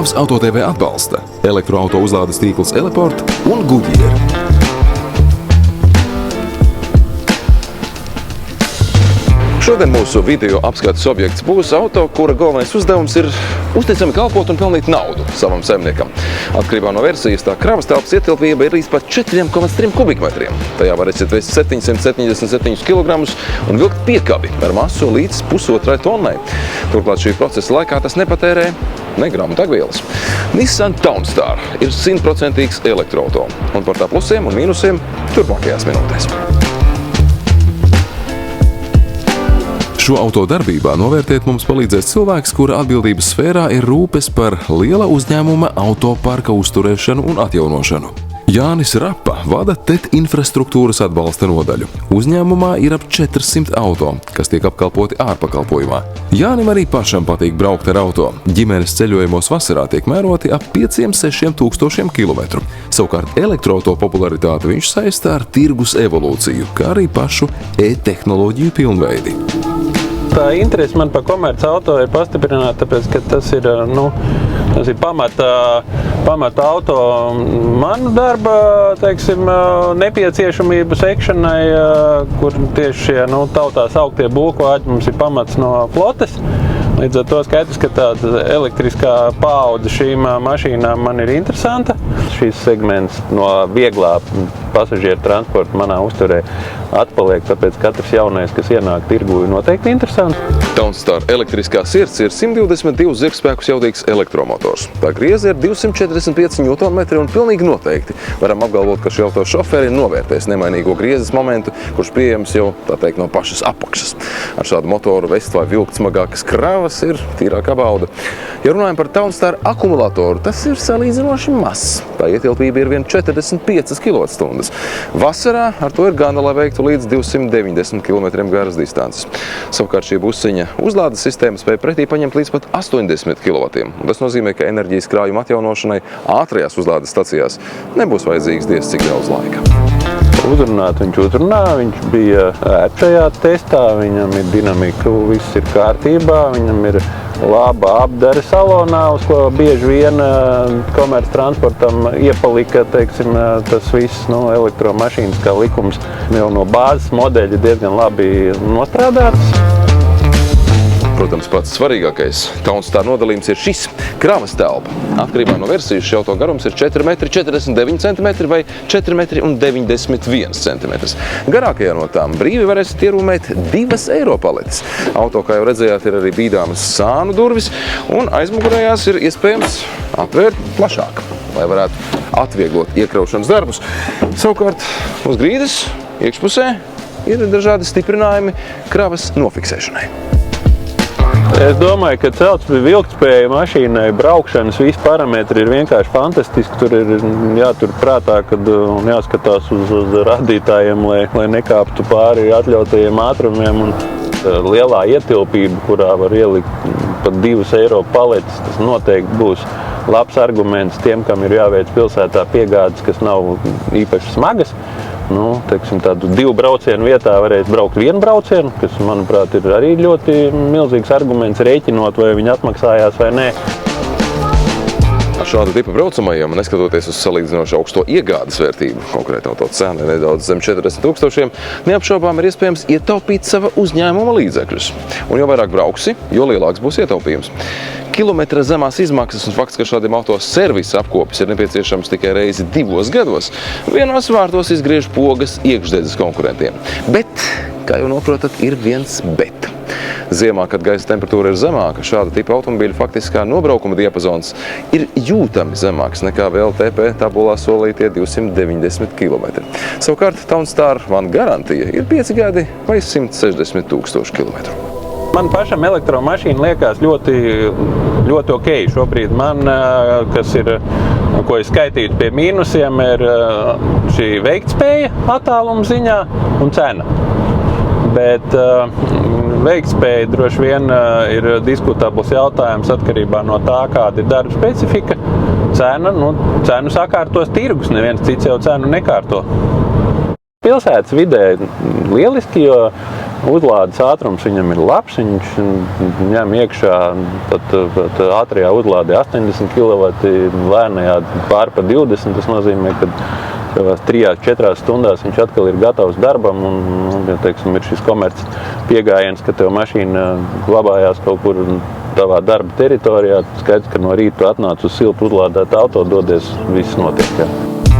Kravas Auto TV atbalsta elektroauto uzlādes tīkls Eleport un Goodyear. Šodien mūsu video apskates objekts būs auto, kura galvenais uzdevums ir uzticami kalpot un pelnīt naudu savam saimniekam. Atkarībā no versijas tā kravas telpas ietilpība ir līdz pat 4,3 kubikmetriem. Tajā var iesvest 777 kg un vilkt piekabi ar masu līdz 1,5 tonnai. Turklāt šī procesa laikā tas nepatērē ne gramu degvielas. Nissan Townstar ir 100% elektroauto, un par tā plusiem un mīnusiem turpmākajās minūtēs. Šo auto darbībā novērtēt mums palīdzēs cilvēks, kura atbildības sfērā ir rūpes par liela uzņēmuma autoparka uzturēšanu un atjaunošanu. Jānis Rapa vada TET infrastruktūras atbalsta nodaļu. Uzņēmumā ir ap 400 auto, kas tiek apkalpoti ārpakalpojumā. Jānim arī pašam patīk braukt ar auto. Ģimenes ceļojumos vasarā tiek mēroti ap 5–6 tūkstošiem kilometru. Savukārt elektroauto popularitāti viņš saista ar tirgus evolūciju, kā arī pašu e-tehnoloģiju pilnveidi. Tā interese man par komerc auto ir pastiprināta, tāpēc, ka tas ir pamata auto manu darba, teiksim, nepieciešamību sekšanai, kur tieši šie, tautā sauktie bulkvāģi mums ir pamats no flotes. Līdz ar to skaidrs, ka tāda elektriskā paudze šīm mašīnām man ir interesanta. Šīs segments no vieglā pasažieru transporta manā uzturē atpaliek, tāpēc katrs jaunais, kas ienāk tirgū, ir noteikti interesants. Townstar elektriskā sirds ir 122 zirgspēkus jaudīgs elektromotors. Tā grieze ir 245 Nm un pilnīgi noteikti varam apgalvot, ka šī auto šoferi novērtēs nemainīgo griezes momentu, kurš pieejams jau, tā teikt, no pašas apakšas. Ar šādu motoru vest vai vilkt smagākas kravas ir tīrākā bauda. Ja runājam par Townstar akumulatoru, tas ir salīdzinoši mazs. Tā ietilpība ir vien 45 kWh. Vasarā ar to ir gana, lai veiktu līdz 290 km garas distances. Savukārt šī busiņa uzlādes sistēma spēja pretī paņemt līdz pat 80 kW. Tas nozīmē, ka enerģijas krājuma atjaunošanai ātrajās uzlādes stacijās nebūs vajadzīgs diez cik daudz laika. Uzrunāt viņš uzrunā, viņš bija ērtajā testā, viņam ir dinamika, viss ir kārtībā, viņam ir laba apdare salonā, uz ko bieži vien komerc transportam iepalika, teiksim, tas viss, elektromašīnas kā likums jau no bāzes modeļa diezgan labi nostrādāts. Protams, pats svarīgākais Townstar nodalījums ir šis kravas telpa. Atkarībā no versijas šī auto garums ir 4,49 cm vai 4,91 cm. Garākajā no tām brīvi varēsiet ierūmēt 2 eiro paletes. Auto, kā jau redzējāt, ir arī bīdāmas sānu durvis, un aizmugurējās ir iespējams atvērt plašāk, lai varētu atvieglot iekraušanas darbus. Savukārt uz grīdas iekšpusē ir dažādi stiprinājumi kravas nofiksēšanai. Es domāju, ka celtspēja vilktspēja mašīnai braukšanas visi parametri ir vienkārši fantastiski. Tur ir jātur prātā, kad jāskatās uz radītājiem, lai nekāptu pāri atļautajiem ātrumiem. Un lielā ietilpība, kurā var ielikt pat 2 eiro paletes, tas noteikti būs labs arguments tiem, kam ir jāveic pilsētā piegādes, kas nav īpaši smagas. Teiksim, tādu 2 braucienu vietā varēs braukt 1 braucienu, kas, manuprāt, ir arī ļoti milzīgs arguments rēķinot, vai viņi atmaksājās vai nē. Ar šāda tipa braucamajiem, neskatoties uz salīdzinoši augsto iegādes vērtību, konkrēti auto cena nedaudz zem 40 000, neapšaubām ir iespējams ietaupīt sava uzņēmuma līdzekļus. Un jo vairāk brauksi, jo lielāks būs ietaupījums. Kilometra zemās izmaksas un fakts, ka šādiem auto servisa apkopis ir nepieciešams tikai reizi 2 gados, vienos vārtos izgriež pogas iekšdedzes konkurentiem. Bet, kā jau noprotat, ir viens bet. Ziemā, kad gaisa temperatūra ir zemāka, šāda tipa automobīļa faktiskā nobraukuma diapazons ir jūtami zemāks nekā VLTP tabulā solītie 290 km. Savukārt Townstar One garantija ir 5 gadi vai 160 000 km. Man pašam elektromašīna liekas ļoti ok. Šobrīd man, ko es skaitītu pie mīnusiem, ir šī veiktspēja attāluma ziņā un cena. Bet veiktspēja droši vien ir diskutabls jautājums atkarībā no tā, kāda ir darba specifika. Cenu sakārtos tirgus, neviens cits jau cenu nekārto. Pilsētas vidē lieliski, jo uzlādes ātrums viņam ir labs, viņš ņem iekšā pat ātrajā uzlādē 80 kW, lēnajā pār pa 20, tas nozīmē, ka 3–4 stundās viņš atkal ir gatavs darbam, un ja, teiksim, ir šis komerc piegājiens, ka tev mašīna glabājās kaut kur tavā darba teritorijā, skaidrs, ka no rīta tu atnāc uz siltu uzlādētu auto, dodies, viss notiek. Jā.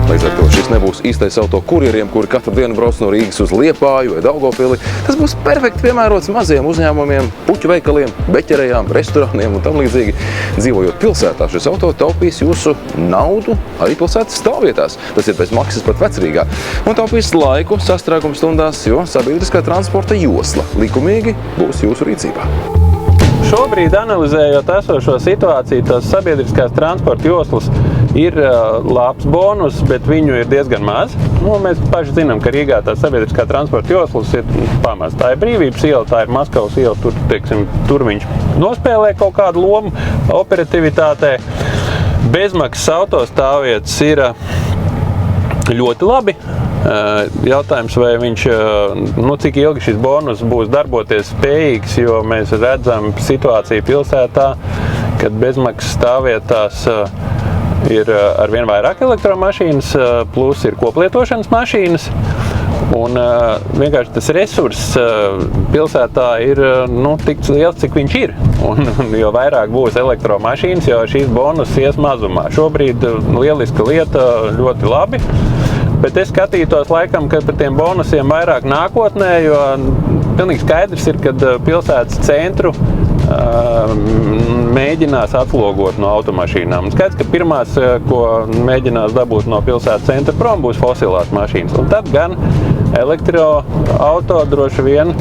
Līdz ar to šis nebūs īstais auto kurjeriem, kuri katru dienu brauc no Rīgas uz Liepāju vai Daugavpili. Tas būs perfekti piemērots maziem uzņēmumiem, puķu veikaliem, beķerējām, restorāniem un tam līdzīgi. Dzīvojot pilsētā, šis auto taupīs jūsu naudu arī pilsētas stāvvietās. Tas ir pēc maksas pat Vecrīgā. Un taupīs laiku sastrēguma stundās, jo sabiedriskā transporta josla likumīgi būs jūsu rīcībā. Šobrīd, analizējot esošo situāciju, tās sabiedriskās transporta joslas ir labs bonus, bet viņu ir diezgan maz. Mēs paši zinām, ka Rīgā tās sabiedriskā transporta joslas ir pamaz. Tā ir Brīvības iela, tā ir Maskavas iela, tur viņš nospēlē kaut kādu lomu operativitātē. Bezmaksas autostāvvietas ir ļoti labi. Jautājums, vai viņš, cik ilgi šis bonus būs darboties spējīgs, jo mēs redzam situāciju pilsētā, kad bezmaksas stāvvietās ir arvien vairāk elektromašīnas, plus ir koplietošanas mašīnas. Un vienkārši tas resurss pilsētā ir tik liels, cik viņš ir. Un jo vairāk būs elektromašīnas, jo šīs bonus ies mazumā. Šobrīd lieliska lieta, ļoti labi. Bet es skatītos laikam, ka par tiem bonusiem vairāk nākotnē, jo pilnīgi skaidrs ir, ka pilsētas centru mēģinās atslogot no automašīnām. Skaidrs, ka pirmās, ko mēģinās dabūt no pilsētas centra prom, būs fosilās mašīnas. Un tad gan elektroauto droši vien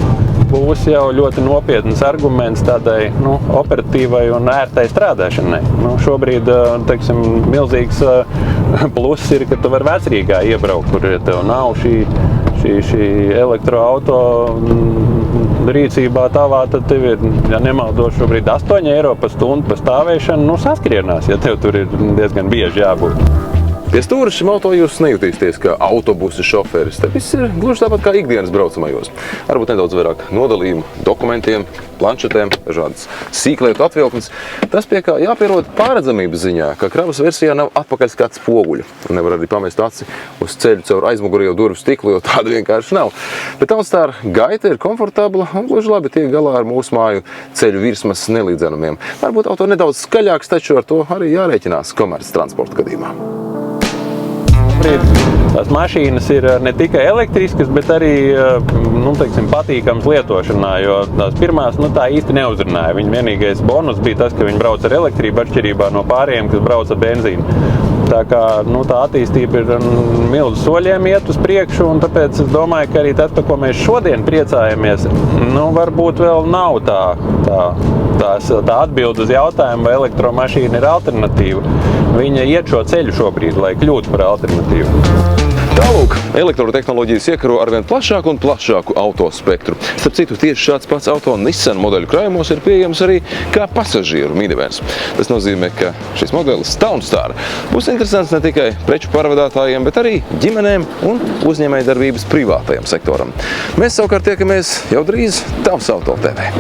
būs jau ļoti nopietns arguments tādai operatīvai un ērtai strādāšanai. Šobrīd, teiksim, milzīgs pluss ir, ka tu vari Vecrīgā iebraukt, kur ja tev nav šī elektroauto rīcībā tavā, tad tev ir, ja nemaldos, šobrīd 8 eiro pa stundu pa stāvēšanu, saskrienās, ja tev tur ir diezgan bieži jābūt. Pie stūra šim auto jūs nejutīsties kā autobusa šoferis. Te viss ir gluži tāpat kā ikdienas braucamajos. Varbūt nedaudz vairāk nodalījumu, dokumentiem, planšetēm, dažādas sīklietu atvilknes. Tas pie kā jāpierod pārredzamības ziņā, ka kravas versijā nav atpakaļskats spoguļa. Un nevar arī pamest aci uz ceļu caur aizmugurējo durvju stiklu, jo tāda vienkārši nav. Bet Autstar gaita ir komfortabla un gluži labi tiek galā ar mūsu māju ceļu virsmas nelīdzenumiem. Varbūt auto nedaudz skaļāks, taču ar to arī jārēķinās komerces transporta gadījumā. Tās mašīnas ir ne tikai elektriskas, bet arī patīkams lietošanā, jo tās pirmās tā īsti neuzrunāja. Viņa vienīgais bonus bija tas, ka viņi brauc ar elektrību atšķirībā no pārējiem, kas brauc ar benzīnu. Tā kā tā attīstība ir milzu soļiem iet uz priekšu, un tāpēc es domāju, ka arī tas, par ko mēs šodien priecājamies, varbūt vēl nav tā atbilde uz jautājumu, vai elektromašīna ir alternatīva. Viņa iet šo ceļu šobrīd, lai kļūtu par alternatīvu. Tālūk, elektrotehnoloģijas iekaro arvien plašāku un plašāku autospektru. Starp citu, tieši šāds pats auto Nissan modeļu krājumos ir pieejams arī kā pasažieru minivens. Tas nozīmē, ka šis modelis Townstar būs interesants ne tikai preču pārvadātājiem, bet arī ģimenēm un uzņēmējdarbības privātajam sektoram. Mēs savukārt tiekamies jau drīz Tavs Auto TV.